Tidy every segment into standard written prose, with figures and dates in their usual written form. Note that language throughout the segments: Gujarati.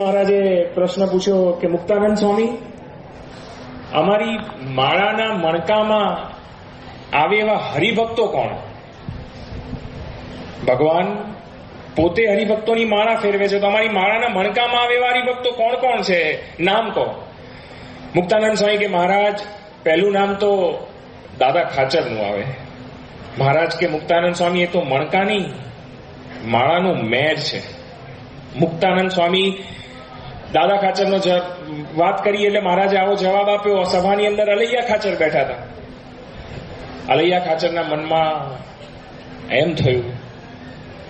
મહારાજે પ્રશ્ન પૂછ્યો કે મુક્તાનંદ સ્વામી, અમારી માળાના મણકામાં આવે એવા હરિભક્તો કોણ? ભગવાન પોતે હરિભક્તોની માળા ફેરવે છે, તો અમારી માળાના મણકામાં આવે એવા હરિભક્તો કોણ કોણ છે? નામ કહો. મુક્તાનંદ સ્વામી કે મહારાજ, પહેલું નામ તો દાદા ખાચરનું આવે. મહારાજ કે મુક્તાનંદ સ્વામી, એ તો મણકા નહીં, માળાનું મેર છે. મુક્તાનંદ સ્વામી દાદા ખાચરનો વાત કરી એટલે મહારાજે આવો જવાબ આપ્યો. સભાની અંદર અલૈયા ખાચર બેઠા હતા. અલૈયા ખાચરના મનમાં એમ થયું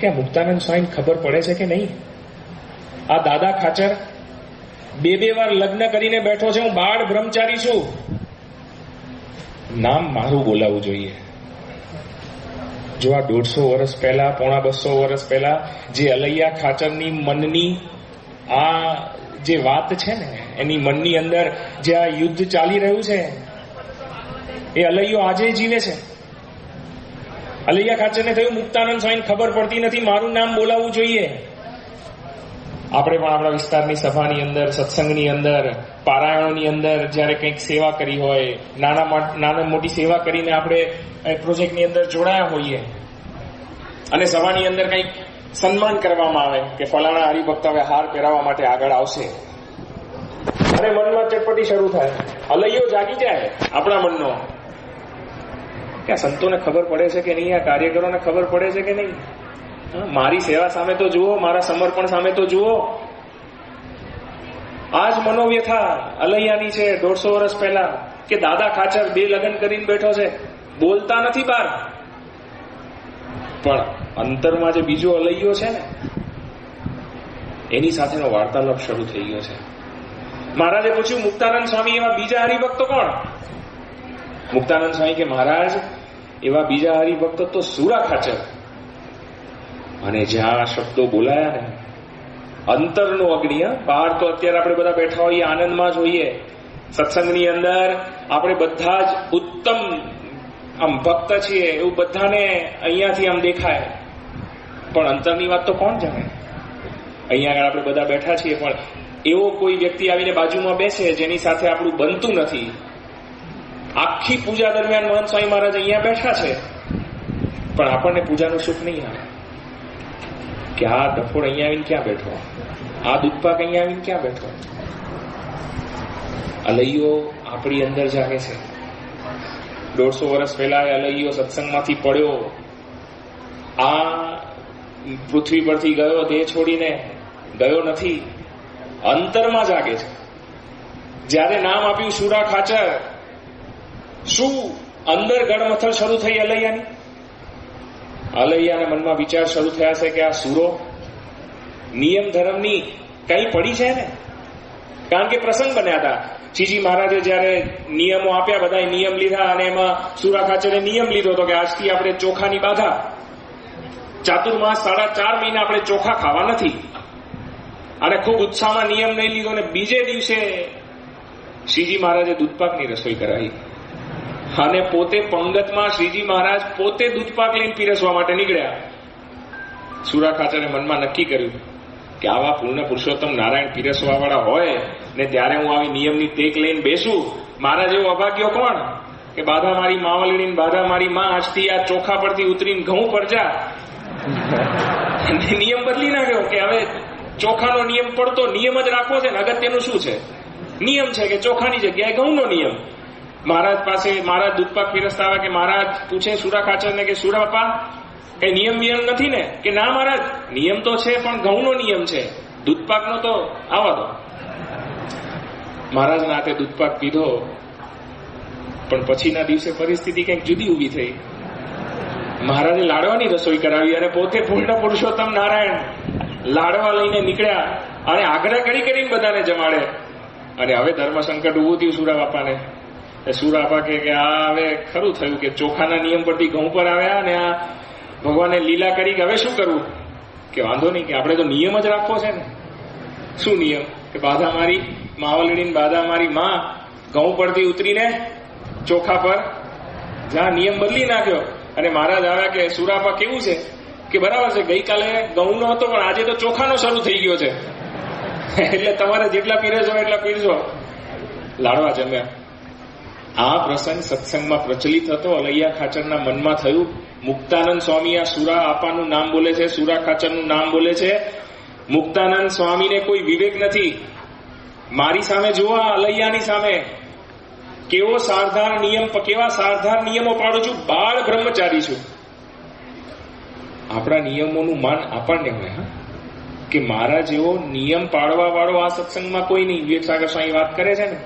કે મુક્તાનંદ સ્વામીને ખબર પડે છે કે નહીં? આ દાદા ખાચર બે વાર લગ્ન કરીને બેઠો છે, હું બાળ બ્રહ્મચારી છું, નામ મારું બોલાવવું જોઈએ. જો આ 150 વર્ષ પહેલા, પોણા 200 વર્ષ પહેલા જે અલૈયા ખાચરની મનની આ જે વાત છે ને, એની મનની અંદર જે આ યુદ્ધ ચાલી રહ્યું છે, એ અલૈયો આજે જીવે છે. અલૈયા ખાચરને થયું મુક્તાનંદ સ્વામીને ખબર પડતી નથી, મારું નામ બોલાવવું જોઈએ. આપણે પણ આપણા વિસ્તારની સભાની અંદર, સત્સંગની અંદર, પારાયણોની અંદર જ્યારે કંઈક સેવા કરી હોય, નાના મોટી સેવા કરીને આપણે પ્રોજેક્ટની અંદર જોડાયા હોઈએ અને સભાની અંદર કંઈક સન્માન કરવામાં આવે કે ફલાણા હરિભક્ત હવે હાર પહેરાવવા માટે આગળ આવશે, અને મનમાં ચટપટી શરૂ થાય, અલૈયો જાગી જાય આપણા મનનો કે આ સંતોને ખબર પડે છે કે નહીં, આ કાર્યકરોને ખબર પડે છે કે નહીં, મારી સેવા સામે તો જુઓ, મારા સમર્પણ સામે તો જુઓ. આ જ મનોવ્યથા અલૈયાની છે 150 વર્ષ પહેલા કે દાદા ખાચર 2 લગ્ન કરીને બેઠો છે, બોલતા નથી બહાર, પણ અંતરમાં જે બીજો અલૈયો છે ને, એની સાથેનો વાર્તાલાપ શરૂ થઈ ગયો છે. મહારાજે પૂછ્યું મુક્તાનંદ સ્વામી, એવા બીજા હરિભક્તો કોણ? મુક્તાનંદ સ્વામી કે મહારાજ, એવા બીજા હરિભક્તો તો સુરા ખાચર. અને જ્યાં શબ્દો બોલાયા ને, અંતરનો અગ્નિ, બહાર તો અત્યારે આપણે બધા બેઠા હોઈએ, આનંદમાં જ હોઈએ, સત્સંગની અંદર આપણે બધા જ ઉત્તમ આમ ભક્ત છીએ એવું બધાને અહીંયાથી આમ દેખાય, પણ અંતરની વાત તો કોણ જાણે? અહીંયા આગળ આપણે બધા બેઠા છીએ, પણ એવો કોઈ વ્યક્તિ આવીને બાજુમાં બેસે જેની સાથે આપણું બનતું નથી. આખી પૂજા દરમિયાન મહંત સ્વામી મહારાજ અહીંયા બેઠા છે, પણ આપણને પૂજાનું સુખ નહીં આવે કે આ ડફોડ અહીંયા આવીને ક્યાં બેઠો, આ દૂધપાક અહીંયા આવીને ક્યાં બેઠો. અલૈયો આપણી અંદર જાગે છે. 150 વર્ષ પહેલા અલૈયો સત્સંગમાંથી પડ્યો, આ પૃથ્વી પરથી ગયો, દેહ છોડીને ગયો નથી, અંતરમાં જાગે છે. જ્યારે નામ આપ્યું સુરા ખાચર, શું અંદર ગડમથલ શરૂ થઈ અલૈયાની? અલૈયાના મનમાં વિચાર શરૂ થયા છે કે આ સુરો નિયમ ધર્મની કઈ પડી છે ને? કારણ કે પ્રસંગ બન્યા હતા. શ્રીજી મહારાજે જયારે નિયમો આપ્યા, બધા નિયમ લીધા, અને એમાં સુરા ખાચરે નિયમ લીધો હતો કે આજથી આપણે ચોખાની બાધા, ચાતુર્માસ 4.5 મહિના આપણે ચોખા ખાવા નથી, અને ખૂબ ઉત્સાહમાં નિયમ નહીં લીધો. અને બીજે દિવસે શ્રીજી મહારાજે દૂધપાકની રસોઈ કરાવી, અને પોતે પંગતમાં શ્રીજી મહારાજ પોતે દૂધપાક લઈને પીરસવા માટે નીકળ્યા. સુરા ખાચરે મનમાં નક્કી કર્યું કે આવા પૂર્ણ પુરુષોત્તમ નારાયણ પીરસવા વાળા હોય ને ત્યારે હું આવી નિયમની ટેક લઈને બેસું, મારા જેવો અભાગ્યો કોણ કે બાધા મારી માવલડીને બાધા મારી માં, આજથી આ ચોખા પરથી ઉતરીને ઘઉં પર જા. નિયમ બદલી નાખ્યો કે હવે ચોખાનો નિયમ પડતો, નિયમ જ રાખવો છે ને, અગત્યનું શું છે? નિયમ છે કે ચોખાની જગ્યાએ ઘઉંનો નિયમ. મહારાજ પાસે મહારાજ દૂધપાક પીરસતા આવે કે મહારાજ પૂછે સુરા ખાચરને કે સુરા બાપા, કઈ નિયમ નિયમ નથી ને? કે ના મહારાજ, નિયમ તો છે, પણ ઘઉંનો નિયમ છે, દૂધપાકનો તો આવવા દો. મહારાજના હાથે દૂધપાક પીધો, પણ પછીના દિવસે પરિસ્થિતિ કંઈક જુદી ઊભી થઈ. મહારાજે લાડવાની રસોઈ કરાવી, અને પોતે પૂર્ણ પુરુષોત્તમ નારાયણ લાડવા લઈને નીકળ્યા, અને આગ્રહ કરીને બધાને જમાડે. અને હવે ધર્મ સંકટ ઊભું થયું સુરા બાપાને. સુરા બાપા કે આ હવે ખરું થયું કે ચોખાના નિયમ પરથી ઘઉં પર આવ્યા, અને આ ભગવાને લીલા કરી કે હવે શું કરવું? કે વાંધો નહીં, કે આપણે તો નિયમ જ રાખવો છે ને. શું નિયમ? કે બાધા મારી માવલડીને બાધા મારી માં, ઘઉં પરથી ઉતરીને ચોખા પર જા. નિયમ બદલી નાખ્યો. અને મહારાજ આવ્યા કે સુરાપા કેવું છે? કે બરાબર છે, ગઈકાલે ઘઉંનો હતો પણ આજે તો ચોખાનો શરૂ થઈ ગયો છે. એટલે તમારે જેટલા પીરસો એટલા પીરસો. લાડવા જમ્યા. આ પ્રસંગ સત્સંગમાં પ્રચલિત હતો. અલૈયા ખાચરના મનમાં થયું, મુક્તાનંદ સ્વામી આ સુરા આપાનું નામ બોલે છે, સુરા ખાચરનું નામ બોલે છે. મુક્તાનંદ સ્વામીને કોઈ વિવેક નથી. મારી સામે જુઓ, અલૈયાની સામે કેવા સારધાર નિયમો પાડું છું. બાળ બ્રહ્મચારી છું. આપણા નિયમોનું માન આપણને હોય, હા, કે મારા જેવો નિયમ પાડવા વાળો આ સત્સંગમાં કોઈ નહીં. વિવેક સાગર સ્વામી વાત કરે છે ને,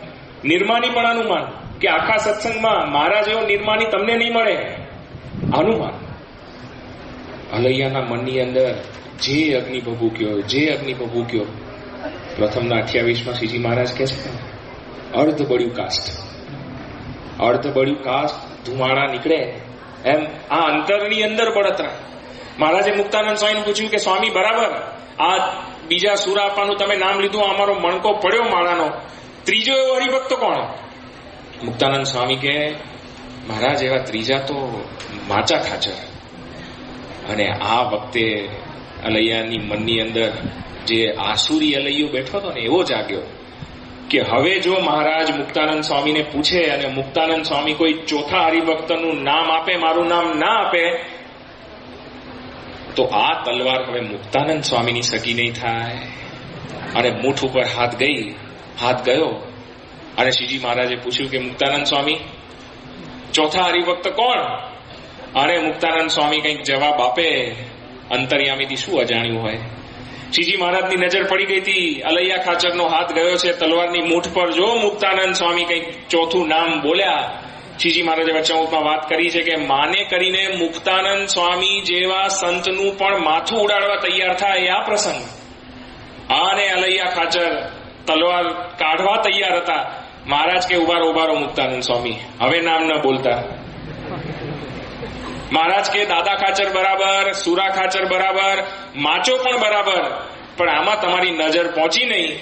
નિર્માનીપણાનું માન, કે આખા સત્સંગમાં મારા જેવો નિર્માની તમને નહીં મળે, આનું માન. અલૈયાના મનની અંદર જે અગ્નિ ભભૂક્યો. પ્રથમના 28માં શ્રીજી મહારાજ કહે છે, અર્ધ બળ્યું કાસ્ટ ધુમાડા નીકળે એમ આ અંતરની અંદર બળતરા. મહારાજે મુક્તાનંદ સ્વામીને પૂછ્યું કે સ્વામી બરાબર, આ બીજા સુરાપાનું તમે નામ લીધું, અમારો મણકો પડ્યો માળાનો, ત્રીજો એવો હરિભક્ત કોણ? મુક્તાનંદ સ્વામી કે મહારાજ એવા ત્રીજા તો માચા ખાચર. અને આ વખતે અલૈયાની મનની અંદર જે આસુરી અલૈયો બેઠો હતો ને, એવો જાગ્યો કે હવે જો મહારાજ મુક્તાનંદ સ્વામીને પૂછે અને મુક્તાનંદ સ્વામી કોઈ ચોથા હરિભક્તનું નામ આપે, મારું નામ ના આપે, તો આ તલવાર હવે મુક્તાનંદ સ્વામીની સગી નહીં થાય. અને મૂઠ ઉપર હાથ ગયો અને શ્રીજી મહારાજે પૂછ્યું કે મુક્તાનંદ સ્વામી ચોથા હરિભક્ત કોણ? અને મુક્તાનંદ સ્વામી કંઈક જવાબ આપે. અંતર્યામીથી શું અજાણ્યું હોય. શ્રીજી મહારાજની નજર પડી ગઈ હતી, અલૈયા ખાચરનો હાથ ગયો છે તલવારની મૂઠ પર. જો મુક્તાનંદ સ્વામી કંઈક ચોથું નામ બોલ્યા, શ્રીજી મહારાજે વચનામૃતમાં વાત કરી છે કે માને કરીને મુક્તાનંદ સ્વામી જેવા સંતનું પણ માથું ઉડાડવા તૈયાર થાય આ પ્રસંગ. અને અલૈયા ખાચર તલવાર કાઢવા તૈયાર હતા. મહારાજ કે ઉભારો મુક્તાનંદ સ્વામી, હવે નામ ન બોલતા. મહારાજ કે દાદા ખાચર બરાબર, સુરા ખાચર બરાબર, માચો પણ બરાબર, પણ આમાં તમારી નજર પહોંચી નહીં.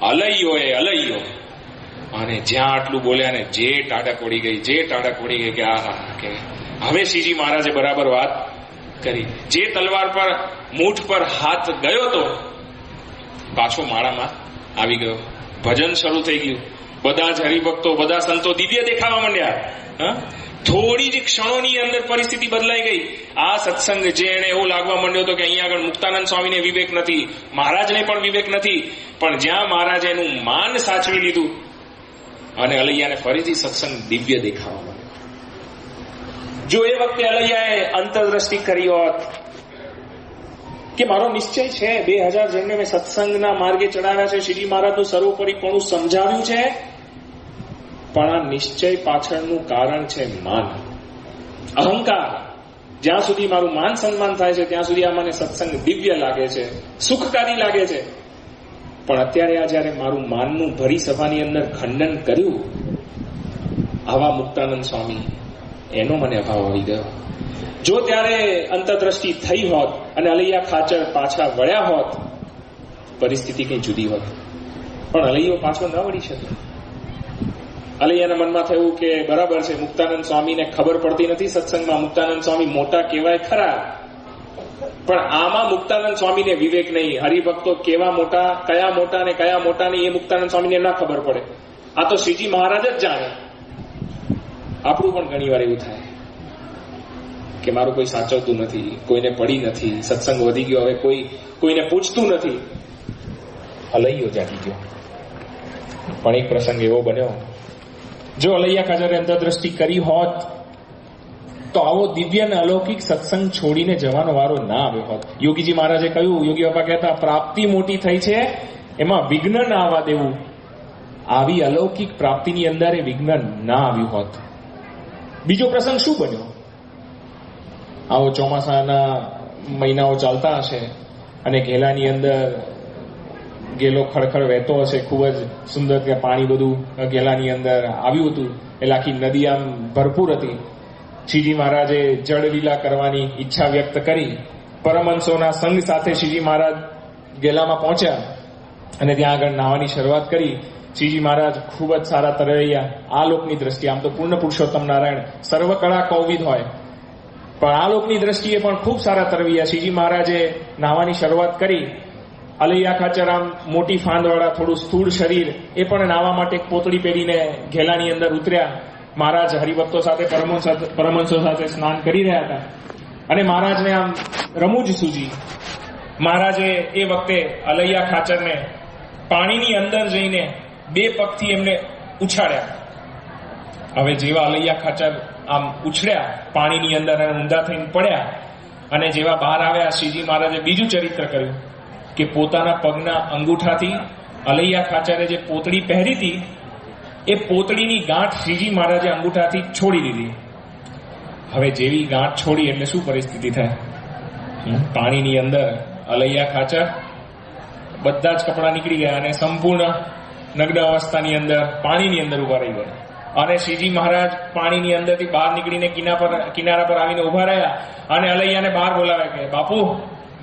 અલૈયો. અને જ્યાં આટલું બોલ્યા ને જે ટાઢક પડી ગઈ કે આ કે હવે શ્રીજી મહારાજે બરાબર વાત કરી. જે તલવાર પર મૂઠ પર હાથ ગયો તો પાછો માળામાં આવી ગયો. ભજન શરૂ થઈ ગયું. બધા જ હરિભક્તો, બધા સંતો દિવ્ય દેખાવા માંડ્યા. થોડી જ ક્ષણોની અંદર પરિસ્થિતિ બદલાઈ ગઈ. આ સત્સંગ જે એને એવું લાગવા માંડ્યો હતો કે અહીંયા આગળ મુક્તાનંદ સ્વામીને વિવેક નથી, મહારાજને પણ વિવેક નથી, પણ જ્યાં મહારાજે એનું માન સાચવી લીધું અને અલૈયાને ફરીથી સત્સંગ દિવ્ય દેખાવા માંડ્યો. જો એ વખતે અલૈયાએ અંતરદ્રષ્ટિ કરી હોત કે મારો નિશ્ચય છે, 2000 જણને મેં સત્સંગના માર્ગે ચડાવ્યા છે, શ્રીજી મહારાજનું સર્વોપરીપણું સમજાવ્યું છે, પણ આ નિશ્ચય પાછળનું કારણ છે માન, અહંકાર. જ્યાં સુધી મારું માન સન્માન થાય છે ત્યાં સુધી આ મને સત્સંગ દિવ્ય લાગે છે, સુખકારી લાગે છે. પણ અત્યારે આ જયારે મારું માનનું ભરી સભાની અંદર ખંડન કર્યું, આવા મુક્તાનંદ સ્વામી, એનો મને અભાવ આવી ગયો. જો ત્યારે અંતરદ્રષ્ટિ થઈ હોત અને અલૈયા ખાચર પાછા વળ્યા હોત, પરિસ્થિતિ કઈ જુદી હોત. પણ અલૈયો પાછો ન વળી શકે. અલૈયાના મનમાં થયું કે બરાબર છે, મુક્તાનંદ સ્વામીને ખબર પડતી નથી સત્સંગમાં. મુક્તાનંદ સ્વામી મોટા કહેવાય ખરા, પણ આમાં મુક્તાનંદ સ્વામીને વિવેક નહીં. હરિભક્તો કેવા મોટા, કયા મોટા ને કયા મોટા નહીં એ મુક્તાનંદ સ્વામીને ના ખબર પડે. આ તો શ્રીજી મહારાજ જ જાણે. આપણું પણ ઘણી વાર એવું થાય કે મારું કોઈ સાચવતું નથી, કોઈને પડી નથી, સત્સંગ વધી ગયો, હવે કોઈને પૂછતું નથી. અલૈયો જાગી ગયો. પણ એક પ્રસંગ એવો બન્યો, જો અલૈયા ખાચરે અંતરદ્રષ્ટિ કરી હોત તો આવો દિવ્ય અને અલૌકિક સત્સંગ છોડીને જવાનો વારો ના આવ્યો હોત. યોગીજી મહારાજે કહ્યું, યોગી બાપા કહેતા, પ્રાપ્તિ મોટી થઈ છે એમાં વિઘ્ન ના આવવા દેવું. આવી અલૌકિક પ્રાપ્તિની અંદર એ વિઘ્ન ના આવ્યું હોત. બીજો પ્રસંગ શું બન્યો? આવો ચોમાસાના મહિનાઓ ચાલતા હશે અને ઘેલાની અંદર ગેલો ખડખડ વહેતો હશે, ખૂબ જ સુંદર ત્યાં પાણી બધું ગેલાની અંદર આવ્યું હતું. એટલે આખી નદી આમ ભરપૂર હતી. શ્રીજી મહારાજે જળલીલા કરવાની ઈચ્છા વ્યક્ત કરી. પરમહંસોના સંઘ સાથે શ્રીજી મહારાજ ગેલામાં પહોંચ્યા અને ત્યાં આગળ નાહવાની શરૂઆત કરી. શ્રીજી મહારાજ ખૂબ જ સારા તરવૈયા. આ લોકની દ્રષ્ટિએ, આમ તો પૂર્ણ પુરુષોત્તમ નારાયણ સર્વકળા કૌવિદ હોય, પણ આ લોકની દ્રષ્ટિએ પણ ખૂબ સારા તરવૈયા. શ્રીજી મહારાજે નાહવાની શરૂઆત કરી અલૈયા ખાચર આમ મોટી ફાંદવાળા, થોડું સ્થૂળ શરીર, એ પણ નાવા માટે એક પોતળી પહેરીને ઘેલાની અંદર ઉતર્યા. મહારાજ હરિભક્તો સાથે, પરમહંસો સાથે સ્નાન કરી રહ્યા હતા અને મહારાજને આમ રમૂજ સૂજી. મહારાજે એ વખતે અલૈયા ખાચરને પાણીની અંદર જઈને 2 પગથી એમને ઉછાળ્યા. હવે જેવા અલૈયા ખાચર આમ ઉછળ્યા પાણીની અંદર અને ઊંધા થઈને પડ્યા અને જેવા બહાર આવ્યા, શ્રીજી મહારાજે બીજું ચરિત્ર કર્યું કે પોતાના પગના અંગૂઠાથી અલૈયા ખાચરે જે પોતળી પહેરી હતી એ પોતળીની ગાંઠ શ્રીજી મહારાજે અંગૂઠાથી છોડી દીધી. હવે જેવી ગાંઠ છોડી એટલે શું પરિસ્થિતિ થાય? પાણીની અંદર અલૈયા ખાચર બધા જ કપડા નીકળી ગયા અને સંપૂર્ણ નગ્ન અવસ્થાની અંદર પાણીની અંદર ઉભા રહી ગયા. અને શ્રીજી મહારાજ પાણીની અંદરથી બહાર નીકળીને કિનારા પર આવીને ઉભા રહ્યા અને અલૈયાને બહાર બોલાવે કે બાપુ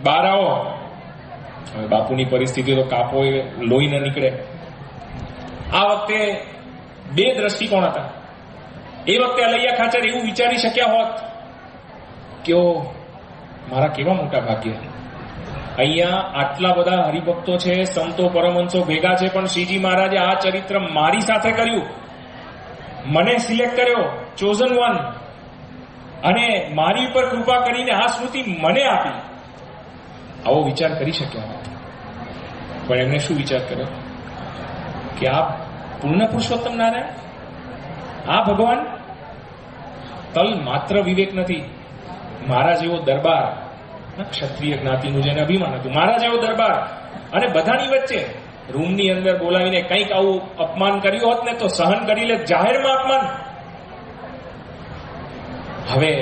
બહાર આવો. હવે બાપુની પરિસ્થિતિ તો કાપો એ લોહી ન નીકળે. આ વખતે 2 દ્રષ્ટિકોણ હતા. એ વખતે અલૈયા ખાચર એવું વિચારી શક્યા હોત કે ઓ મારા કેવા મોટા ભાગ્ય, અહીંયા આટલા બધા હરિભક્તો છે, સંતો પરમહંસો ભેગા છે, પણ શ્રીજી મહારાજે આ ચરિત્ર મારી સાથે કર્યું, મને સિલેક્ટ કર્યો, ચોઝન વન, અને મારી ઉપર કૃપા કરીને આ સ્મૃતિ મને આપી. આવો વિચાર કરી શક્યા હોત. પણ એમને શું વિચાર કર્યો કે આ પૂર્ણ પુરુષોત્તમ નારાયણ, આ ભગવાન તલ માત્ર વિવેક નથી. મારા જેવો દરબાર, ક્ષત્રિય જ્ઞાતિનું જેને અભિમાન હતું, મારા જેવો દરબાર અને બધાની વચ્ચે રૂમની અંદર બોલાવીને કંઈક આવું અપમાન કર્યું હોત ને તો સહન કરી લે, જાહેરમાં અપમાન. હવે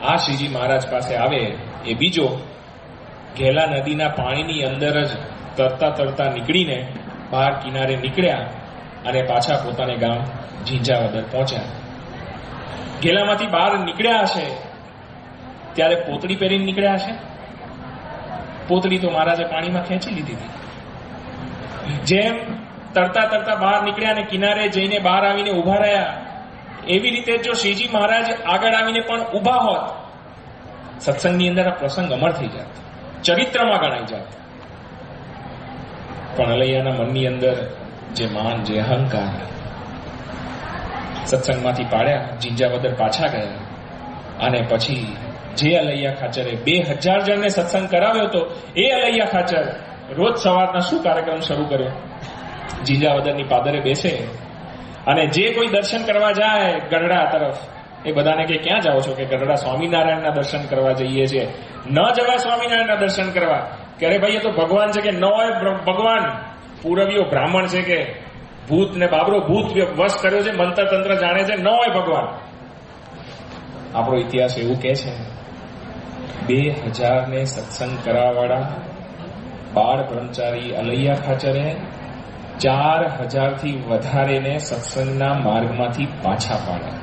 આ શ્રીજી મહારાજ પાસે આવે એ બીજો ઘેલા નદીના પાણીની અંદર જ તરતા તરતા નીકળીને બહાર કિનારે નીકળ્યા અને પાછા પોતાને ગામ ઝીંઝાવદર પહોંચ્યા. ઘેલામાંથી બહાર નીકળ્યા હશે ત્યારે પોતળી પહેરીને નીકળ્યા હશે. પોતળી તો મહારાજે પાણીમાં ખેંચી લીધી હતી. જેમ તરતા તરતા બહાર નીકળ્યા અને કિનારે જઈને બહાર આવીને ઉભા રહ્યા, એવી રીતે જો શ્રીજી મહારાજ આગળ આવીને પણ ઉભા હોત, સત્સંગની અંદર આ પ્રસંગ અમર થઈ જાત, ચરિત્રમાં ગણાઈ જાત. પણ અલૈયાના મનની અંદર જે માન, જે અહંકાર, સત્સંગમાંથી પાડ્યા, ઝીંઝાવદર પાછા ગયા. અને પછી જે અલૈયા ખાચરે 2000 જણને સત્સંગ કરાવ્યો હતો, એ અલૈયા ખાચર રોજ સવારના શું કાર્યક્રમ શરૂ કર્યો? ઝીંઝાવદરની પાદરે બેસે અને જે કોઈ દર્શન કરવા જાય ગઢડા તરફ, એ બધાને કે ક્યાં જાઓ છો? કે ગઢડા સ્વામિનારાયણના દર્શન કરવા જઈએ છીએ. ન જવાય સ્વામિનારાયણના દર્શન કરવા. કે અરે ભાઈ એ તો ભગવાન છે. કે ન હોય ભગવાન, પૂરવીઓ બ્રાહ્મણ છે, કે ભૂત ને બાબરો ભૂત વશ કર્યો છે, મંત્ર તંત્ર જાણે છે, ન હોય ભગવાન. આપણો ઇતિહાસ એવું કહે છે 2000 ને સત્સંગ કરાવવાળા બાળ બ્રહ્મચારી અલૈયા ખાચરે 4000 થી વધારેને સત્સંગના માર્ગમાંથી પાછા પાડ્યા.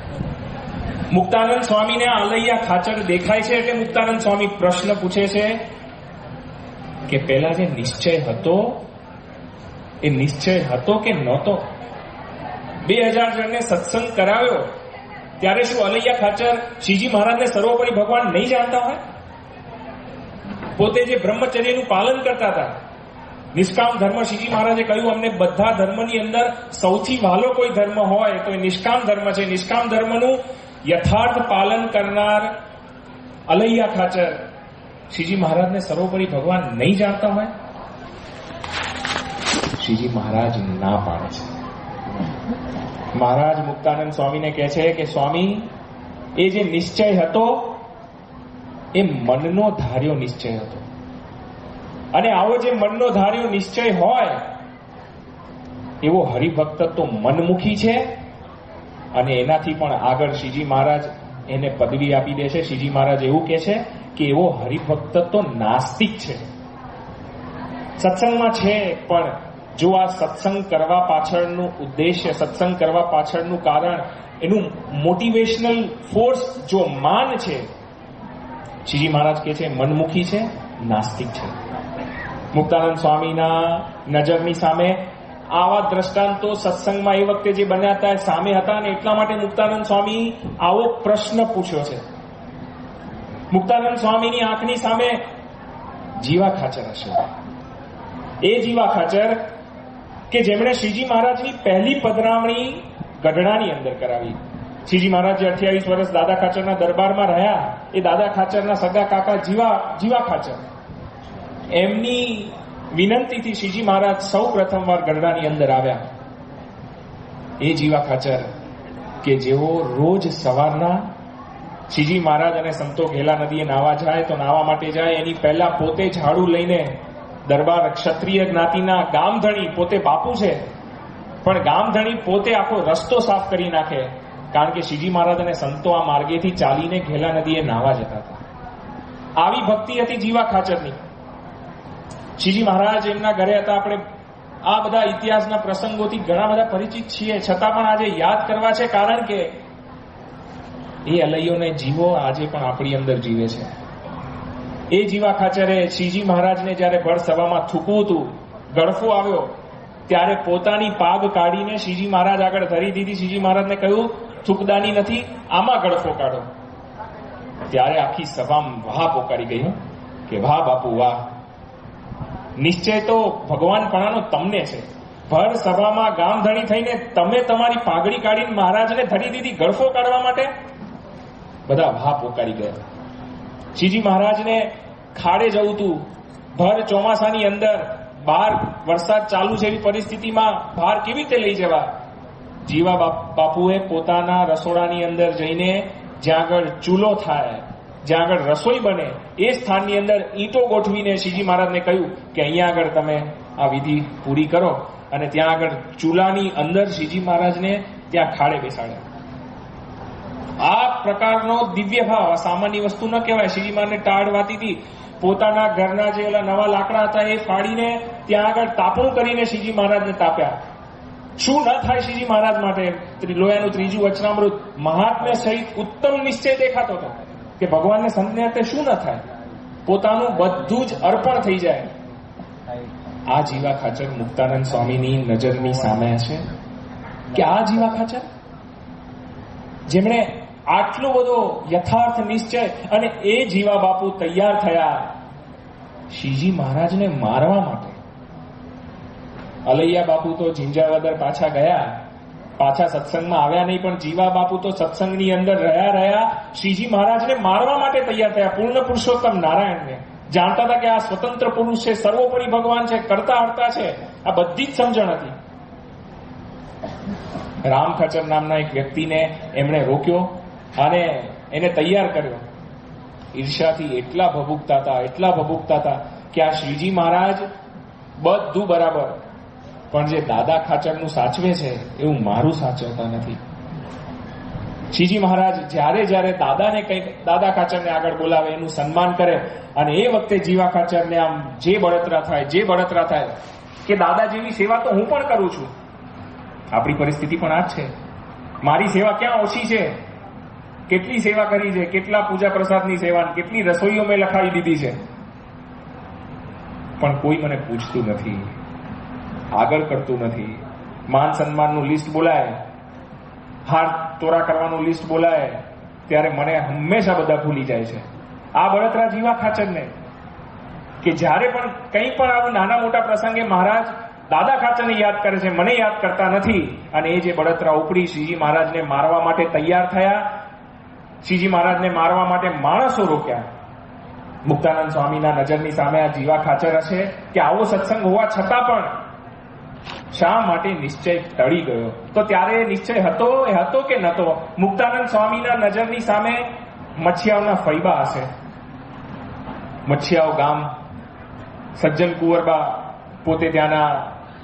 મુક્તાનંદ સ્વામીને અલૈયા ખાચર દેખાય છે એટલે મુક્તાનંદ સ્વામી પ્રશ્ન પૂછે છે કે પેલા જે નિશ્ચય હતો એ નિશ્ચય હતો કે નહોતો? 2000 જણને સત્સંગ કરાવ્યો ત્યારે શું અલૈયા ખાચર શ્રીજી મહારાજને સર્વોપરી ભગવાન નહીં જાણતા હોય? પોતે જે બ્રહ્મચર્યનું પાલન કરતા હતા, નિષ્કામ ધર્મ, શ્રીજી મહારાજે કહ્યું અમને બધા ધર્મની અંદર સૌથી વહાલો કોઈ ધર્મ હોય તો એ નિષ્કામ ધર્મ છે. નિષ્કામ ધર્મનું યથાર્થ પાલન કરનાર અલૈયા ખાચર શ્રીજી મહારાજને સર્વોપરી ભગવાન નહીં જાણતા હોય? શ્રીજી મહારાજ ના પાડે છે. મહારાજ મુક્તાનંદ સ્વામીને કહે છે કે સ્વામી, એ જે નિશ્ચય હતો એ મનનો ધાર્યો નિશ્ચય હતો. અને આવો જે મનનો ધાર્યો નિશ્ચય હોય એવો હરિભક્ત તો મનમુખી છે. અને એનાથી પણ આગળ શ્રીજી મહારાજ એને પદવી આપી દે છે. શ્રીજી મહારાજ એવું કહે છે કે એવો હરિભક્ત તો નાસ્તિક છે. સત્સંગમાં છે પણ જો આ સત્સંગ કરવા પાછળનું ઉદ્દેશ્ય, સત્સંગ કરવા પાછળનું કારણ, એનું મોટિવેશનલ ફોર્સ જો માન છે, શ્રીજી મહારાજ કહે છે મનમુખી છે, નાસ્તિક છે. મુક્તાનંદ સ્વામીના નજરની સામે આવા દ્રષ્ટાંતો સત્સંગમાં એ વખતે જે બન્યા હતા સામે હતા અને એટલા માટે મુક્તાનંદ સ્વામી આવો પ્રશ્ન પૂછ્યો છે. મુક્તાનંદ સ્વામીની આંખની સામે જીવા ખાચર હશે. એ જીવા ખાચર કે જેમણે શ્રીજી મહારાજની પહેલી પધરામણી ગઢડાની અંદર કરાવી. શ્રીજી મહારાજ જે 28 વર્ષ દાદા ખાચરના દરબારમાં રહ્યા, એ દાદા ખાચરના સગા કાકા જીવા ખાચર, એમની વિનંતીથી શ્રીજી મહારાજ સૌ પ્રથમવાર ગઢડાની અંદર આવ્યા. એ જીવા ખાચર કે જેઓ રોજ સવારના શ્રીજી મહારાજ અને સંતો ઘેલા નદીએ નાવા જાય તો નાવા માટે જાય, એની પહેલા પોતે ઝાડુ લઈને દરબાર ક્ષત્રિય જ્ઞાતિના ગામધણી, પોતે બાપુ છે પણ ગામધણી પોતે આખો રસ્તો સાફ કરી નાખે, કારણ કે શ્રીજી મહારાજ અને સંતો આ માર્ગેથી ચાલીને ઘેલા નદીએ નાવા જતા હતા. આવી ભક્તિ હતી જીવા ખાચરની. શ્રીજી મહારાજ એમના ઘરે હતા. આપણે આ બધા ઇતિહાસના પ્રસંગોથી ઘણા બધા પરિચિત છીએ, છતાં પણ આજે યાદ કરવા છે, કારણ કે એ અલૈયોને જીવો આજે પણ આપણી અંદર જીવે છે. એ જીવા ખાચરે શ્રીજી મહારાજને જયારે ભર સભામાં થૂકવું હતું, ગળફો આવ્યો, ત્યારે પોતાની પાગ કાઢીને શ્રીજી મહારાજ આગળ ધરી દીધી. શ્રીજી મહારાજને કહ્યું, થૂકદાની નથી, આમાં ગળફો કાઢો. ત્યારે આખી સભામાં વાહ પોકારી ગઈ કે વાહ બાપુ વાહ, નિશ્ચય તો ભગવાનપણાનો તમને છે. ભર સભામાં ગામધણી થઈને તમે તમારી પાઘડી કાઢીને મહારાજને ધરી દીધી ગળફો કાઢવા માટે. બધા વાહ પોકારી ગયા. શ્રીજી મહારાજને ખાડે જવું હતું, ભર ચોમાસાની અંદર, બહાર વરસાદ ચાલુ છે એવી પરિસ્થિતિમાં બહાર કેવી રીતે લઈ જવા? જીવા બાપુએ પોતાના રસોડાની અંદર જઈને જ્યાં આગળ ચૂલો થાય, જ્યાં આગળ રસોઈ બને, એ સ્થાનની અંદર ઈંટો ગોઠવીને શ્રીજી મહારાજને કહ્યું કે અહીંયા આગળ તમે આ વિધિ પૂરી કરો, અને ત્યાં આગળ ચૂલાની અંદર શ્રીજી મહારાજને ત્યાં ખાડે બેસાડ્યા. આ પ્રકારનો દિવ્ય ભાવ સામાન્ય વસ્તુ ન કહેવાય. શ્રીજી મહારાજને ટાળ વાતી હતી, પોતાના ઘરના જે ઓલા નવા લાકડા હતા એ ફાડીને ત્યાં આગળ તાપણું કરીને શ્રીજી મહારાજને તાપ્યા. શું ન થાય શ્રીજી મહારાજ માટે? લોયાનું ત્રીજું વચનામૃત મહાત્મ્ય સહિત ઉત્તમ નિશ્ચય દેખાતો હતો કે ભગવાનને સંતને હાથે શું ન થાય, પોતાનું બધું જ અર્પણ થઈ જાય. આ જીવા ખાચર મુક્તાનંદ સ્વામીની નજરની સામે છે કે આ જીવા ખાચર જેમણે આટલો બધો યથાર્થ નિશ્ચય, અને એ જીવા બાપુ તૈયાર થયા શ્રીજી મહારાજને મારવા માટે. અલૈયા બાપુ તો ઝીંઝાવદર પાછા ગયા, પાછા સત્સંગમાં આવ્યા નહીં, પણ જીવા બાપુ તો સત્સંગની અંદર રહ્યા, શ્રીજી મહારાજને મારવા માટે તૈયાર થયા. પૂર્ણ પુરુષોત્તમ નારાયણને જાણતા હતા કે આ સ્વતંત્ર પુરુષ છે, સર્વોપરી ભગવાન છે, કરતા હરતા છે. આ બધી જ સમજણ હતી. રામ ખાચર નામના એક વ્યક્તિને એમણે રોક્યો અને એને તૈયાર કર્યો. ઈર્ષાથી એટલા ભભૂકતા હતા કે આ શ્રીજી મહારાજ બધું બરાબર, પણ જે દાદા ખાચરનું સાચવે છે એવું મારું સાચવતા નથી. શ્રીજી મહારાજ જ્યારે દાદાને કંઈક, દાદા ખાચરને આગળ બોલાવે, એનું સન્માન કરે, અને એ વખતે જીવા ખાચરને આમ જે બળતરા થાય કે દાદા જેવી સેવા તો હું પણ કરું છું. આપણી પરિસ્થિતિ પણ આ જ છે. મારી સેવા ક્યાં ઓછી છે? કેટલી સેવા કરી છે, કેટલા પૂજા પ્રસાદની સેવા, કેટલી રસોઈઓ મેં લખાવી દીધી છે, પણ કોઈ મને પૂછતું નથી, આગળ કરતું નથી. માન સન્માનનું લિસ્ટ બોલાય, હાર તોરા કરવાનું લિસ્ટ બોલાય, ત્યારે મને હંમેશા બધા ભૂલી જાય છે. આ બળતરા જીવા ખાચરને કે જ્યારે પણ કંઈ પણ આવું નાના મોટા પ્રસંગે મહારાજ દાદા ખાચરને યાદ કરે છે, મને યાદ કરતા નથી. અને એ જે બળતરા ઉપડી, શ્રીજી મહારાજને મારવા માટે તૈયાર થયા, શ્રીજી મહારાજને મારવા માટે માણસો રોક્યા. મુક્તાનંદ સ્વામીના નજરની સામે આ જીવા ખાચર હશે કે આવો સત્સંગ હોવા છતાં પણ શા માટે નિશ્ચય ટળી ગયો? તો ત્યારે નિશ્ચય હતો કે નહોતો? મુક્તાનંદ સ્વામીના નજરની સામે મચ્છિયાઓના ફૈબા હશે. મચ્છિયાઓ ગામ, સજ્જન કુંવરબા પોતે ત્યાંના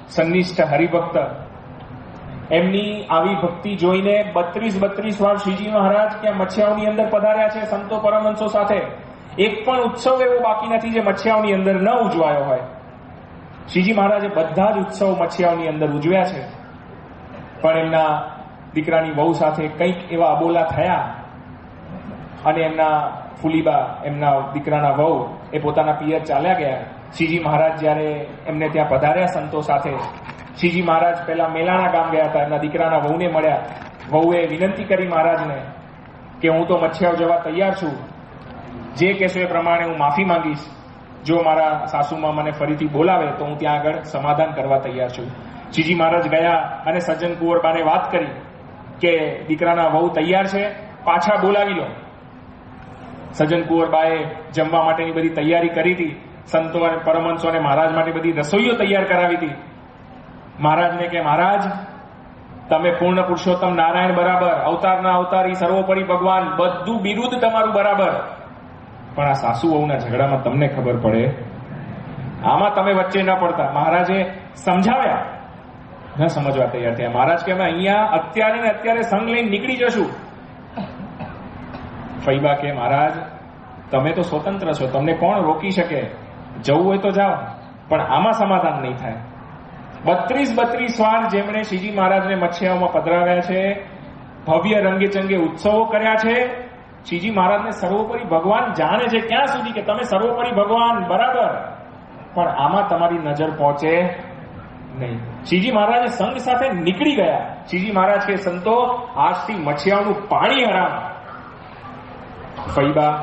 સંનિષ્ઠ હરિભક્ત, એમની આવી ભક્તિ જોઈને 32 વાર શ્રીજી મહારાજ ત્યાં મચ્છિયાઓની અંદર પધાર્યા છે સંતો પરમહંસો સાથે. એક પણ ઉત્સવ એવો બાકી નથી જે મચ્છિયાઓની અંદર ન ઉજવાયો હોય. શ્રીજી મહારાજે બધા જ ઉત્સવ મચ્છિયાઓની અંદર ઉજવ્યા છે, પણ એમના દીકરાની વહુ સાથે કંઈક એવા અબોલા થયા, અને એમના ફુલીબા, એમના દીકરાના વહુ, એ પોતાના પિયર ચાલ્યા ગયા. શ્રીજી મહારાજ જ્યારે એમને ત્યાં પધાર્યા સંતો સાથે, શ્રીજી મહારાજ પહેલા મેલાણા ગામ ગયા હતા, એમના દીકરાના વહુને મળ્યા. વહુએ વિનંતી કરી મહારાજને કે હું તો મચ્છિયાઓ જવા તૈયાર છું, જે કહેશો એ પ્રમાણે હું માફી માંગીશ. જો મારા સાસુમાં મને ફરીથી બોલાવે તો હું ત્યાં આગળ સમાધાન કરવા તૈયાર છું. શ્રીજી મહારાજ ગયા અને સજ્જન કુંવરબાને વાત કરી કે દીકરાના વહુ તૈયાર છે, પાછા બોલાવી લો. સજ્જન કુંવરબાએ જમવા માટેની બધી તૈયારી કરી હતી. સંતો અને પરમહંસો અને મહારાજ માટે બધી રસોઈઓ તૈયાર કરાવી હતી. મહારાજને કે મહારાજ, તમે પૂર્ણ પુરુષોત્તમ નારાયણ બરાબર, અવતારના અવતારી, સર્વોપરી ભગવાન, બધું બિરુદ તમારું બરાબર, પણ આ સાસુ વહુના ઝઘડામાં તમને ખબર પડે, આમાં તમે વચ્ચે ન પડતા. મહારાજે સમજાવ્યા, ન સમજવા તૈયાર થયા. મહારાજ કે અમે અહીંયા અત્યારે ને અત્યારે સંગ લઈને નીકળી જશું. ફૈબા કે મહારાજ, તમે તો સ્વતંત્ર છો, તમને કોણ રોકી શકે? જવું હોય તો જાઓ, પણ આમાં સમાધાન નહીં થાય. 32 વાર જેમણે શ્રીજી મહારાજને મચ્છિયાઓમાં પધરાવ્યા છે, ભવ્ય રંગે ચંગે ઉત્સવો કર્યા છે. શ્રીજી મહારાજને સર્વોપરી ભગવાન જાણે છે ક્યાં સુધી કે તમે સર્વોપરી ભગવાન બરાબર, પણ આમાં તમારી નજર પહોંચે નહીં. શ્રીજી મહારાજે સંઘ સાથે નીકળી ગયા. શ્રીજી મહારાજ કે સંતો, આજથી મચ્છિયાઓનું પાણી હરામ. ફૈબા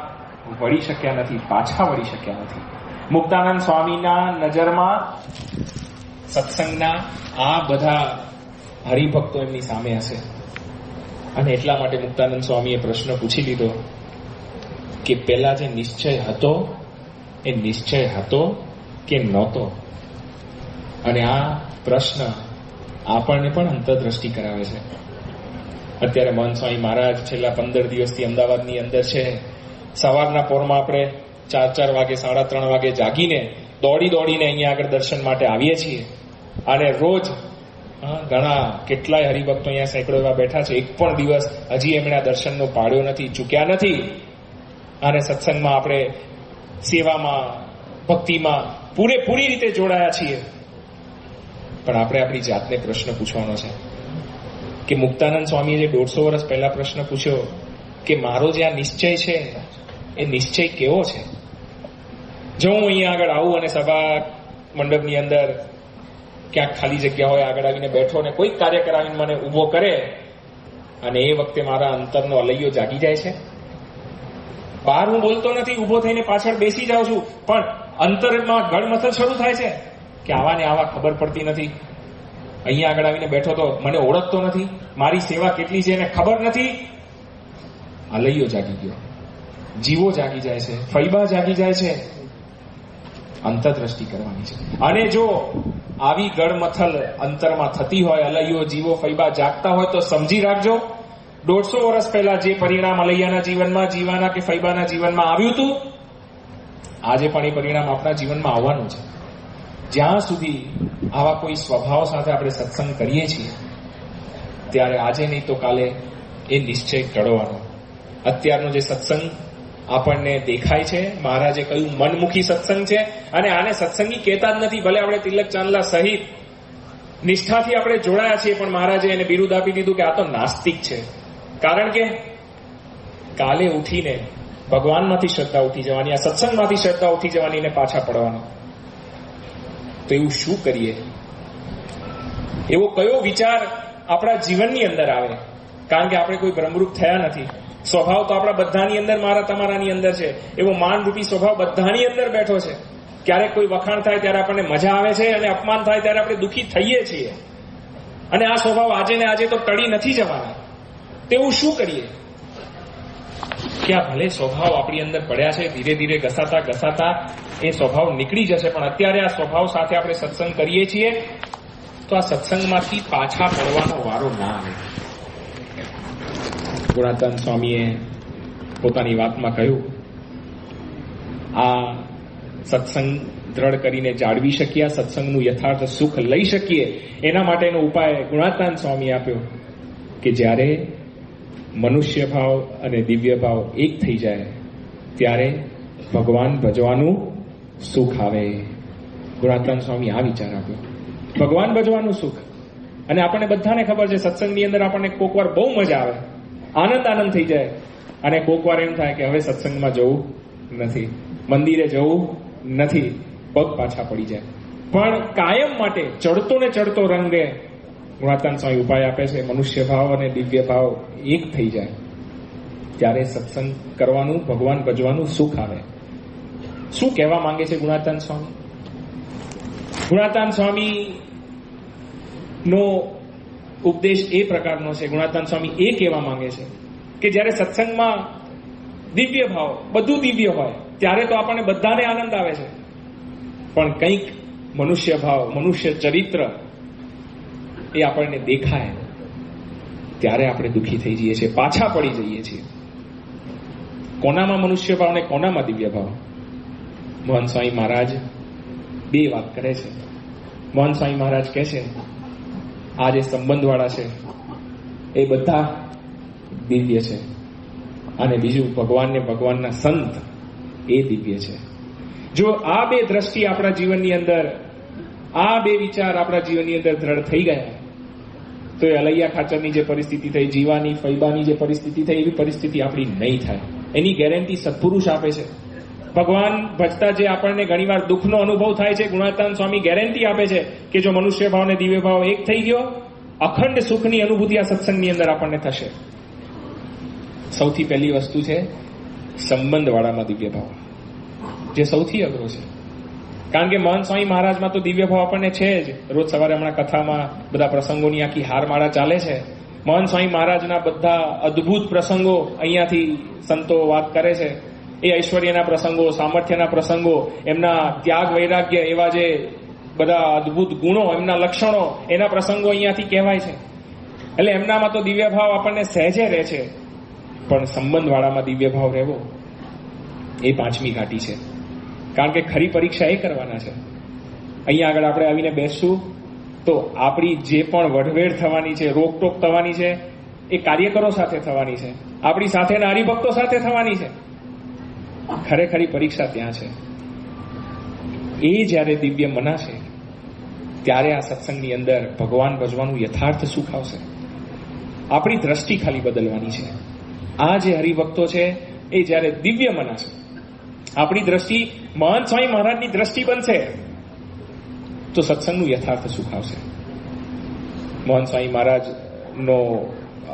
વળી શક્યા નથી, પાછા વળી શક્યા નથી. મુક્તાનંદ સ્વામીના નજરમાં સત્સંગના આ બધા હરિભક્તો એમની સામે હશે, અને એટલા માટે મુક્તાનંદ સ્વામીએ પ્રશ્ન પૂછી લીધો કે પેલા જે નિશ્ચય હતો એ નિશ્ચય હતો કે નહોતો? અને આ પ્રશ્ન આપણને પણ અંતરદ્રષ્ટિ કરાવે છે. અત્યારે મહંત સ્વામી મહારાજ છેલ્લા 15 દિવસથી અમદાવાદની અંદર છે. સવારના પોરમાં આપણે 4 વાગે 3:30 વાગે જાગીને દોડીને અહીંયા આગળ દર્શન માટે આવીએ છીએ. અને રોજ ઘણા કેટલાય હરિભક્તો અહીંયા સેંકડો એવા બેઠા છે, એક પણ દિવસ હજી એમણે આ દર્શનનો પાડ્યો નથી, ચૂક્યા નથી. અને સત્સંગમાં આપણે સેવામાં, ભક્તિમાં પૂરેપૂરી રીતે જોડાયા છીએ. પણ આપણે આપણી જાતને પ્રશ્ન પૂછવાનો છે કે મુક્તાનંદ સ્વામીએ જે 150 વર્ષ પહેલા પ્રશ્ન પૂછ્યો કે મારો જે આ નિશ્ચય છે એ નિશ્ચય કેવો છે? જો હું અહીંયા આગળ આવું અને સભા મંડપની અંદર ક્યાંક ખાલી જગ્યા હોય, આગળ આવીને બેઠો ને કોઈક કાર્ય કરાવીને મને ઊભો કરે, અને એ વખતે મારા અંતરનો અલૈયો જાગી જાય છે. બહાર હું બોલતો નથી, ઊભો થઈને પાછળ બેસી જાઉં છું, પણ અંતરમાં ગળમથલ શરૂ થાય છે કે આવા ને આવા ખબર પડતી નથી. અહીંયા આગળ આવીને બેઠો તો મને ઓળખતો નથી, મારી સેવા કેટલી છે એને ખબર નથી. અલૈયો જાગી ગયો, જીવો જાગી જાય છે, ફૈબા જાગી જાય છે. અંતરદ્રષ્ટિ કરવાની છે. અને જો આવી ગળમથલ અંતરમાં થતી હોય, અલૈયો, જીવો, ફૈબા જાગતા હોય, તો સમજી રાખજો 150 વર્ષ પહેલા જે પરિણામ અલૈયાના જીવનમાં, જીવાના કે ફૈબાના જીવનમાં આવ્યું હતું, આજે પણ એ પરિણામ આપણા જીવનમાં આવવાનું છે. જ્યાં સુધી આવા કોઈ સ્વભાવ સાથે આપણે સત્સંગ કરીએ છીએ, ત્યારે આજે નહીં તો કાલે એ નિશ્ચય ટળવાનો. અત્યારનો જે સત્સંગ આપણને દેખાય છે, મહારાજે કહ્યું મનમુખી સત્સંગ છે, અને આને સત્સંગી કહેતા જ નથી. ભલે આપણે તિલક ચાંદલા સહિત નિષ્ઠાથી આપણે જોડાયા છીએ, પણ મહારાજે એને બિરુદ આપી દીધું કે આ તો નાસ્તિક છે. કારણ કે કાલે ઉઠીને ભગવાનમાંથી શ્રદ્ધા ઉઠી જવાની, આ સત્સંગમાંથી શ્રદ્ધા ઉઠી જવાની, ને પાછા પડવાનું. તો એવું શું કરીએ? એવો કયો વિચાર આપણા જીવનની અંદર આવે? કારણ કે આપણે કોઈ બ્રહ્મરૂપ થયા નથી. સ્વભાવ તો આપણા બધાની અંદર, મારા તમારાની અંદર છે. એવો માનરૂપી સ્વભાવ બધાની અંદર બેઠો છે. ક્યારેક કોઈ વખાણ થાય ત્યારે આપણને મજા આવે છે, અને અપમાન થાય ત્યારે આપણે દુઃખી થઈએ છીએ. અને આ સ્વભાવ આજે ને આજે તો ટળી નથી જવાના. તેવું શું કરીએ? કે આ ભલે સ્વભાવ આપણી અંદર પડ્યા છે, ધીરે ધીરે ઘસાતા એ સ્વભાવ નીકળી જશે, પણ અત્યારે આ સ્વભાવ સાથે આપણે સત્સંગ કરીએ છીએ તો આ સત્સંગમાંથી પાછા પડવાનો વારો ના આવે. ગુણાતાન સ્વામીએ પોતાની વાતમાં કહ્યું, આ સત્સંગ દ્રઢ કરીને જાળવી શકીએ, સત્સંગનું યથાર્થ સુખ લઈ શકીએ, એના માટેનો ઉપાય ગુણાતાન સ્વામી આપ્યો કે જ્યારે મનુષ્ય ભાવ અને દિવ્ય ભાવ એક થઈ જાય ત્યારે ભગવાન ભજવાનું સુખ આવે. ગુણાતાન સ્વામી આ વિચાર આપ્યો, ભગવાન ભજવાનું સુખ. અને આપણને બધાને ખબર છે, સત્સંગની અંદર આપણને કોક વાર બહુ મજા આવે, આનંદ થઈ જાય, અને કોક વાર એમ થાય કે હવે સત્સંગમાં જવું નથી, મંદિરે જવું નથી, પગ પાછા પડી જાય. પણ કાયમ માટે ચડતો ને ચડતો રંગે ગુણાતાન સ્વામી ઉપાય આપે છે, મનુષ્ય ભાવ અને દિવ્ય ભાવ એક થઈ જાય ત્યારે સત્સંગ કરવાનું, ભગવાન ભજવાનું સુખ આવે. શું કહેવા માંગે છે ગુણાતાન સ્વામી? ગુણાતાન સ્વામી નો ઉપદેશ એ પ્રકારનો છે. ગુણાતાન સ્વામી એ કહેવા માંગે છે કે જ્યારે સત્સંગમાં દિવ્ય ભાવ, બધું દિવ્ય હોય ત્યારે તો આપણને બધાને આનંદ આવે છે, પણ કંઈક મનુષ્ય ભાવ, મનુષ્ય ચરિત્ર એ આપણને દેખાય ત્યારે આપણે દુઃખી થઈ જઈએ છીએ, પાછા પડી જઈએ છીએ. કોનામાં મનુષ્ય ભાવ ને કોનામાં દિવ્ય ભાવ? મોહન સ્વામી મહારાજ બે વાત કરે છે. મોહન સ્વામી મહારાજ કહે છે આ જે સંબંધવાળા છે એ બધા દિવ્ય છે, અને બીજું ભગવાન ને ભગવાનના સંત એ દિવ્ય છે. જો આ બે દ્રષ્ટિ આપણા જીવનની અંદર, આ બે વિચાર આપણા જીવનની અંદર દ્રઢ થઈ ગયા તો એ અલૈયા ખાચરની જે પરિસ્થિતિ થઈ, જીવાની ફૈબાની જે પરિસ્થિતિ થઈ, એવી પરિસ્થિતિ આપણી નહીં થાય. એની ગેરંટી સત્પુરુષ આપે છે. ભગવાન ભજતા જે આપણને ઘણીવાર દુઃખનો અનુભવ થાય છે, ગુણાતાન સ્વામી ગેરંટી આપે છે કે જો મનુષ્ય ભાવ ને દિવ્ય ભાવ એક થઈ ગયો, અખંડ સુખની અનુભૂતિ આ સત્સંગની અંદર આપણને થશે. સૌથી પહેલી વસ્તુ છે સંબંધવાળામાં દિવ્ય ભાવ, જે સૌથી અઘરો છે. કારણ કે મહંત સ્વામી મહારાજમાં તો દિવ્ય ભાવ આપણને છે જ. રોજ સવારે હમણાં કથામાં બધા પ્રસંગોની આખી હારમાળા ચાલે છે. મહંત સ્વામી મહારાજના બધા અદ્ભુત પ્રસંગો અહીંયાથી સંતો વાત કરે છે. એ ઐશ્વર્યના પ્રસંગો, સામર્થ્યના પ્રસંગો, એમના ત્યાગ વૈરાગ્ય, એવા જે બધા અદ્ભુત ગુણો, એમના લક્ષણો, એના પ્રસંગો અહીંયાથી કહેવાય છે. એટલે એમનામાં તો દિવ્ય ભાવ આપણને સહેજે રહે છે, પણ સંબંધવાળામાં દિવ્ય ભાવ રહેવો એ પાંચમી ઘાટી છે. કારણ કે ખરી પરીક્ષા એ કરવાના છે. અહીંયા આગળ આપણે આવીને બેસશું તો આપણી જે પણ વઢવેડ થવાની છે, રોકટોક થવાની છે, એ કાર્યકરો સાથે થવાની છે, આપણી સાથેના હરિભક્તો સાથે થવાની છે. ખરેખરી પરીક્ષા ત્યાં છે. એ જ્યારે દિવ્ય મનાશે ત્યારે આ સત્સંગની અંદર ભગવાન ભજવાનું યથાર્થ સુખ આવશે. આપણી દ્રષ્ટિ ખાલી બદલવાની છે. આ જે હરિભક્તો છે એ જ્યારે દિવ્ય મનાશે, આપણી દ્રષ્ટિ મહંત સ્વામી મહારાજની દ્રષ્ટિ બનશે તો સત્સંગનું યથાર્થ સુખ આવશે. મહંત સ્વામી મહારાજનો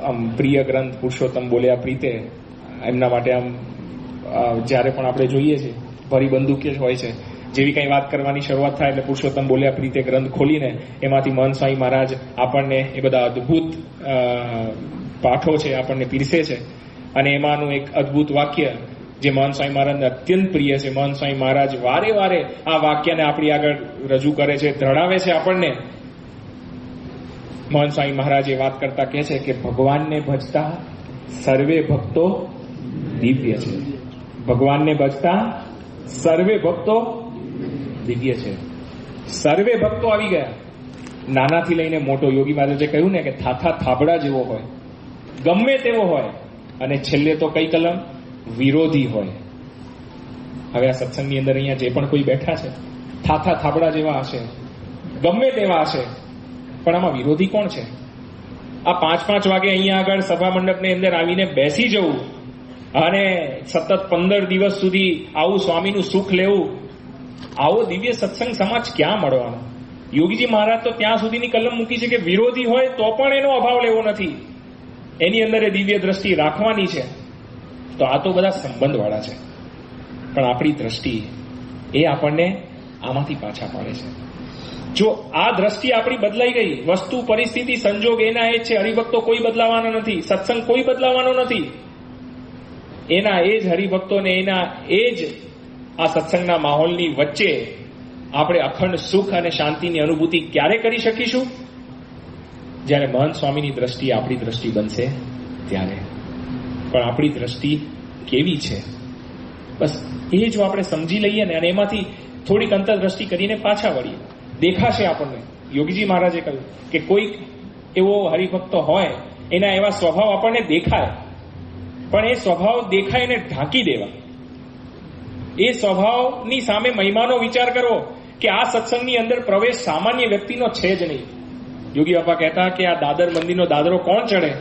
આમ પ્રિય ગ્રંથ પુરુષોત્તમ બોલ્યા પ્રીતે, એમના માટે આમ જ્યારે પણ આપણે જોઈએ છીએ ભરી બંદૂકે જ હોય છે. જેવી કંઈ વાત કરવાની શરૂઆત થાય એટલે પુરુષોત્તમ બોલ્યા પ્રીતે ગ્રંથ ખોલીને એમાંથી મહંત સ્વામી મહારાજ આપણને એ બધા અદ્ભુત પાઠો છે આપણને પીરસે છે. અને એમાંનું એક અદ્ભુત વાક્ય જે મહંત સ્વામી મહારાજને અત્યંત પ્રિય છે. મહંત સ્વામી મહારાજ વારે વારે આ વાક્યને આપણી આગળ રજૂ કરે છે, ધરાવે છે આપણને. મહંત સ્વામી મહારાજ એ વાત કરતા કહે છે કે ભગવાનને ભજતા સર્વે ભક્તો દિવ્ય છે. ભગવાનને ભજતા સર્વે ભક્તો દિવ્ય છે. સર્વે ભક્તો આવી ગયા, નાનાથી લઈને મોટો. યોગી મહારાજે કહ્યું ને કે થાથા થાબડા જેવો હોય, ગમે તેવો હોય, અને છેલ્લે તો કઈ કલમ? વિરોધી હોય. હવે આ સત્સંગની અંદર અહીંયા જે પણ કોઈ બેઠા છે થાથા થાબડા જેવા હશે, ગમે તેવા હશે, પણ આમાં વિરોધી કોણ છે? આ 5-5 વાગે અહીંયા આગળ સભા મંડપની અંદર આવીને બેસી જવું અને સતત 15 દિવસ સુધી આવું સ્વામીનું સુખ લેવું, આવો દિવ્ય સત્સંગ સમાજ ક્યાં મળવાનો? યોગીજી મહારાજ તો ત્યાં સુધીની કલમ મૂકી છે કે વિરોધી હોય તો પણ એનો અભાવ લેવો નથી, એની અંદર એ દિવ્ય દ્રષ્ટિ રાખવાની છે. તો આ તો બધા સંબંધવાળા છે, પણ આપણી દ્રષ્ટિ એ આપણને આમાંથી પાછા પાડે છે. જો આ દ્રષ્ટિ આપણી બદલાઈ ગઈ, વસ્તુ પરિસ્થિતિ સંજોગ એના એ જ છે. હરિભક્તો કોઈ બદલાવાનો નથી, સત્સંગ કોઈ બદલાવાનો નથી. એના એ જ હરિભક્તોને એના એ જ આ સત્સંગના માહોલની વચ્ચે આપણે અખંડ સુખ અને શાંતિની અનુભૂતિ ક્યારે કરી શકીશું? જ્યારે મહંત સ્વામીની દ્રષ્ટિ આપણી દ્રષ્ટિ બનશે ત્યારે. પણ આપણી દ્રષ્ટિ કેવી છે, બસ એ જો આપણે સમજી લઈએ ને, અને એમાંથી થોડીક અંતરદ્રષ્ટિ કરીને પાછા વળીએ, દેખાશે આપણને. યોગીજી મહારાજે કહ્યું કે કોઈક એવો હરિભક્ત હોય, એના એવા સ્વભાવ આપણને દેખાય, પણ એ સ્વભાવ દેખાય એને ઢાંકી દેવા. એ સ્વભાવની સામે મહિમાનો વિચાર કરવો કે આ સત્સંગની અંદર પ્રવેશ સામાન્ય વ્યક્તિનો છે જ નહીં. યોગી બાપા કહેતા કે આ દાદર મંદિરનો દાદરો કોણ ચડે?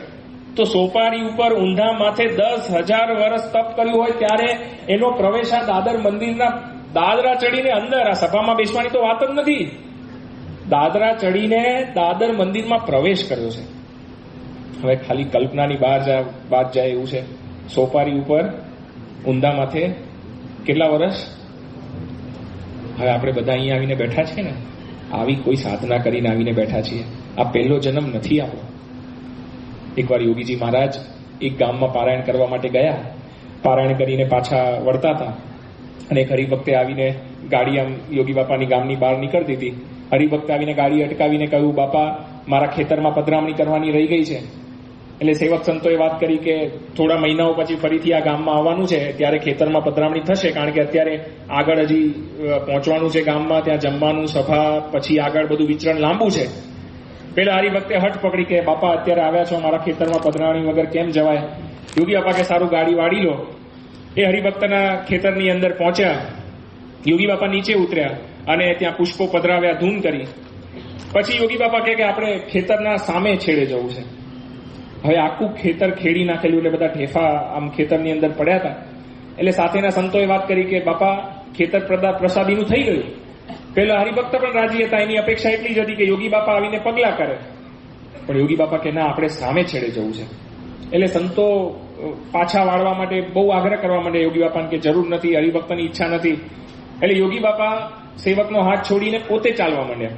તો સોપારી ઉપર ઊંધા માથે 10,000 વર્ષ તપ કર્યું હોય ત્યારે એનો પ્રવેશ આ દાદર મંદિરના દાદરા ચડીને અંદર, આ સભામાં બેસવાની તો વાત જ નથી, દાદરા ચડીને દાદર મંદિરમાં પ્રવેશ કર્યો છે. હવે ખાલી કલ્પનાની બહાર જાય એવું છે. સોપારી ઉપર ઊંધા માથે કેટલા વર્ષ? હવે આપણે બધા અહીંયા આવીને બેઠા છીએ ને, આવી કોઈ સાધના કરીને આવીને બેઠા છીએ. આ પહેલો જન્મ નથી આપણો. એકવાર યોગીજી મહારાજ એક ગામમાં પારાયણ કરવા માટે ગયા. પારાયણ કરીને પાછા વળતા હતા અને એક હરિભક્તે આવીને ગાડી આમ યોગી બાપાની ગામની બહાર નીકળતી હતી. હરિભક્તે આવીને ગાડી અટકાવીને કહ્યું, બાપા મારા ખેતરમાં પધરામણી કરવાની રહી ગઈ છે. એટલે સેવક સંતોએ વાત કરી કે થોડા મહિનાઓ પછી ફરીથી આ ગામમાં આવવાનું છે, ત્યારે ખેતરમાં પધરામણી થશે, કારણ કે અત્યારે આગળ હજી પહોંચવાનું છે ગામમાં, ત્યાં જમવાનું, સભા, પછી આગળ બધું વિચરણ લાંબુ છે. પેલા હરિભક્તે હઠ પકડી કે બાપા અત્યારે આવ્યા છો, મારા ખેતરમાં પધરામણી વગર કેમ જવાય? યોગી બાપા કે સારું ગાડી વાળી લો. એ હરિભક્તના ખેતરની અંદર પહોંચ્યા. યોગી બાપા નીચે ઉતર્યા અને ત્યાં પુષ્પો પધરાવ્યા, ધૂન કરી. પછી યોગી બાપા કહે કે આપણે ખેતરના સામે છેડે જવું છે. હવે આખું ખેતર ખેડી નાખેલું, એટલે બધા ઢેફા આમ ખેતરની અંદર પડ્યા હતા. એટલે સાથેના સંતોએ વાત કરી કે બાપા ખેતર પ્રસાદીનું થઈ ગયું. પેલા હરિભક્ત પણ રાજી હતા. એની અપેક્ષા એટલી જ હતી કે યોગી બાપા આવીને પગલા કરે. પણ યોગી બાપા કે ના, આપણે સામે છેડે જવું છે. એટલે સંતો પાછા વાળવા માટે બહુ આગ્રહ કરવા માંડે યોગી બાપાને કે જરૂર નથી, હરિભક્તની ઈચ્છા નથી. એટલે યોગી બાપા સેવકનો હાથ છોડીને પોતે ચાલવા માંડ્યા.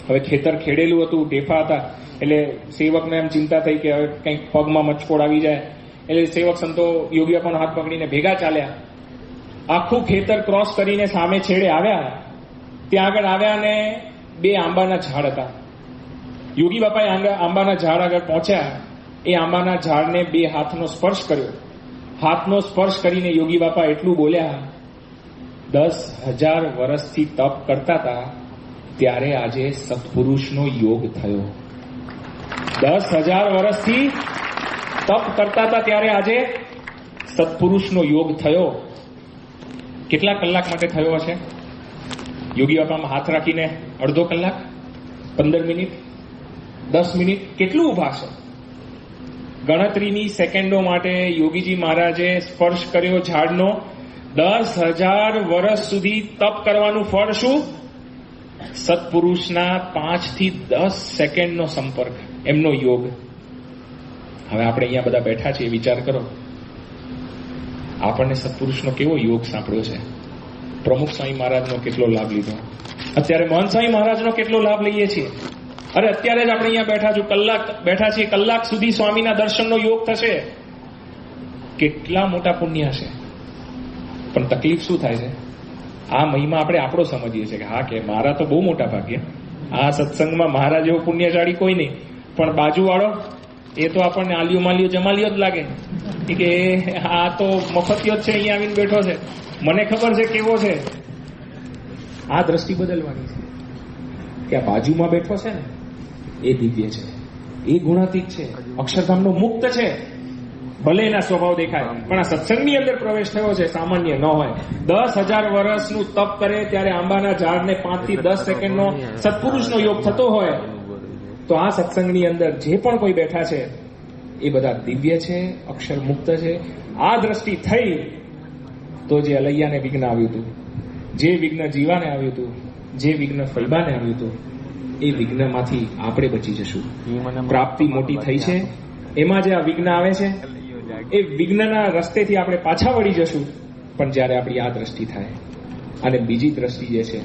હવે ખેતર ખેડેલું હતું, ઢેફા હતા, એટલે સેવકને એમ ચિંતા થઈ કે હવે કંઈક પગમાં મચકોડ આવી જાય. એટલે સેવક સંતો યોગી બાપાનો હાથ પકડીને ભેગા ચાલ્યા. આખું ખેતર ક્રોસ કરીને સામે છેડે આવ્યા. ત્યાં આગળ આવ્યા અને 2 આંબાના ઝાડ હતા. યોગી બાપાએ આંબાના ઝાડ આગળ પહોંચ્યા. એ આંબાના ઝાડને 2 હાથનો સ્પર્શ કર્યો. હાથનો સ્પર્શ કરીને યોગી બાપા એટલું બોલ્યા, 10,000 વર્ષથી તપ કરતા હતા ત્યારે આજે સત્પુરુષનો યોગ થયો. 10,000 વર્ષથી તપ કરતા હતા ત્યારે આજે સત્પુરુષનો યોગ થયો. કેટલા કલાક માટે થયો હશે? યોગી બાપામાં હાથ રાખીને અડધો કલાક, 15 મિનિટ, 10 મિનિટ, કેટલું ઉભા છે? ગણતરીની સેકન્ડો માટે યોગીજી મહારાજે સ્પર્શ કર્યો ઝાડનો. 10,000 વર્ષ સુધી તપ કરવાનું ફળ શું? સત્પુરુષના 5 થી 10 સેકન્ડનો સંપર્ક, એમનો યોગ. હવે આપણે અહીંયા બધા બેઠા છીએ, વિચાર કરો, આપણને સત્પુરુષનો કેવો યોગ સાંભળ્યો છે. પ્રમુખ સ્વામી મહારાજનો કેટલો લાભ લીધો, અત્યારે મહંત સ્વામી મહારાજનો કેટલો લાભ લઈએ છીએ. અરે અત્યારે જ આપણે અહીંયા બેઠા છીએ, કલાક સુધી સ્વામીના દર્શનનો યોગ થશે. કેટલા મોટા પુણ્ય હશે. પણ તકલીફ શું થાય છે? આ મહિમા આપણે આપણો સમજીએ છીએ કે હા, કે મારા તો બહુ મોટા ભાગ્ય, આ સત્સંગમાં મહારાજ એવો પુણ્યશાળી કોઈ નહીં. પણ બાજુવાળો એ તો આપણને આલિયો માલિયો જમાલિયો જ લાગે કે આ તો મફતિયો જ છે, અહીંયા આવીને બેઠો છે, મને ખબર છે કેવો છે. આ દ્રષ્ટિ બદલવાની છે કે આ બાજુમાં બેઠો છે ને એ દિવ્ય છે, એ ગુણાતીત છે, અક્ષરધામનો મુક્ત છે. ભલે એના સ્વભાવ દેખાય, પણ આ સત્સંગની અંદર પ્રવેશ થયો છે, સામાન્ય ન હોય. 10,000 વર્ષનું તપ કરે ત્યારે આંબાના ઝાડને 5 થી 10 સેકન્ડનો સત્પુરુષનો યોગ થતો હોય, તો આ સત્સંગની અંદર જે પણ કોઈ બેઠા છે એ બધા દિવ્ય છે, અક્ષર મુક્ત છે. આ દ્રષ્ટિ થઈ તો જે અલૈયાને વિઘ્ન આવ્યું હતું, જે વિઘ્ન જીવાને આવ્યું હતું, જે વિઘ્ન ફૈબાને આવ્યું હતું, એ વિઘ્નમાંથી આપણે બચી જશું. પ્રાપ્તિ મોટી થઈ છે, એમાં જે આ વિઘ્ન આવે છે એ વિઘ્નના રસ્તેથી આપણે પાછા વળી જશું. પણ જ્યારે આપણી આ દ્રષ્ટિ થાય, અને બીજી દ્રષ્ટિ જે છે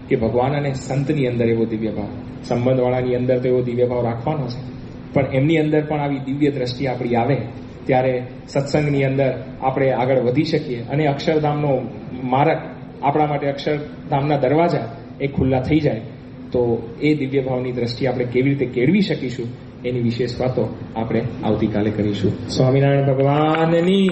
કે ભગવાન અને સંતની અંદર એવો દિવ્ય ભાવ, સંબંધવાળાની અંદર તો એવો દિવ્ય ભાવ રાખવાનો છે, પણ એમની અંદર પણ આવી દિવ્ય દ્રષ્ટિ આપણી આવે, ત્યારે સત્સંગની અંદર આપણે આગળ વધી શકીએ. અને અક્ષરધામનો માર્ગ, આપણા માટે અક્ષરધામના દરવાજા એ ખુલ્લા થઈ જાય. તો એ દિવ્ય ભાવની દ્રષ્ટિ આપણે કેવી રીતે કેળવી શકીશું, એની વિશેષ વાતો આપણે આવતીકાલે કરીશું. સ્વામિનારાયણ ભગવાનની